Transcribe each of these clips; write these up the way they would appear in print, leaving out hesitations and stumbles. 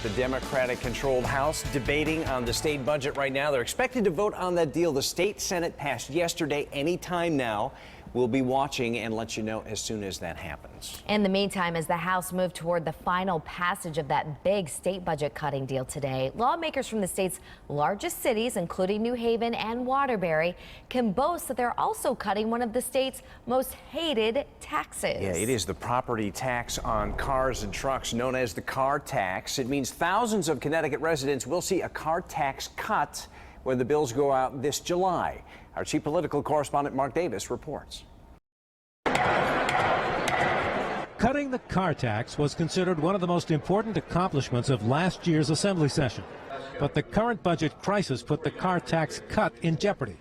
The Democratic-controlled House debating on the state budget right now. They're expected to vote on that deal the state Senate passed yesterday anytime now. We'll be watching and let you know as soon as that happens. In the meantime, as the House moved toward the final passage of that big state budget cutting deal today, lawmakers from the state's largest cities, including New Haven and Waterbury, can boast that they're also cutting one of the state's most hated taxes. Yeah, it is the property tax on cars and trucks, known as the car tax. It means thousands of Connecticut residents will see a car tax cut when the bills go out this July. Our chief political correspondent Mark Davis reports. Cutting the car tax was considered one of the most important accomplishments of last year's Assembly session. But the current budget crisis put the car tax cut in jeopardy.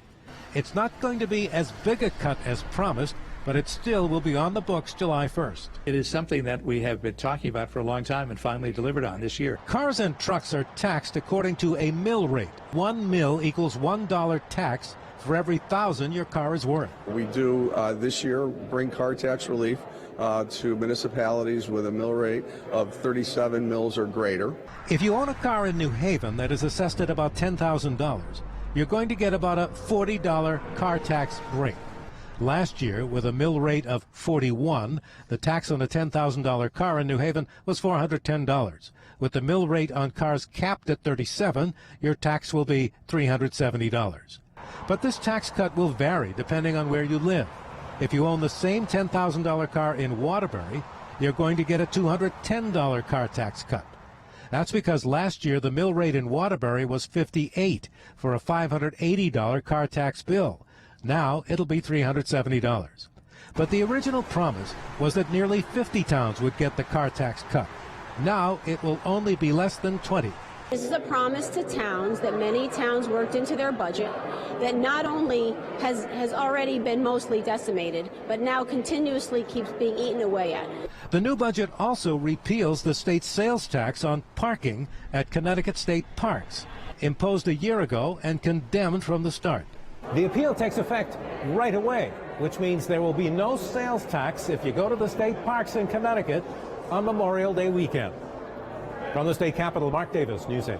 It's not going to be as big a cut as promised, but it still will be on the books July 1st. It is something that we have been talking about for a long time and finally delivered on this year. Cars and trucks are taxed according to a mill rate. 1 mill equals $1 tax for every 1,000 your car is worth. We do this year bring car tax relief to municipalities with a mill rate of 37 mills or greater. If you own a car in New Haven that is assessed at about $10,000, you're going to get about a $40 car tax break. Last year, with a mill rate of 41, the tax on a $10,000 car in New Haven was $410. With the mill rate on cars capped at 37, your tax will be $370. But this tax cut will vary depending on where you live. If you own the same $10,000 car in Waterbury, you're going to get a $210 car tax cut. That's because last year the mill rate in Waterbury was 58 for a $580 car tax bill. Now it'll be $370. But the original promise was that nearly 50 towns would get the car tax cut. Now it will only be less than 20. This is a promise to towns that many towns worked into their budget that not only has already been mostly decimated, but now continuously keeps being eaten away at. The new budget also repeals the state's sales tax on parking at Connecticut state parks, imposed a year ago and condemned from the start. The appeal takes effect right away, which means there will be no sales tax if you go to the state parks in Connecticut on Memorial Day weekend. From the state capitol, Mark Davis, News 8.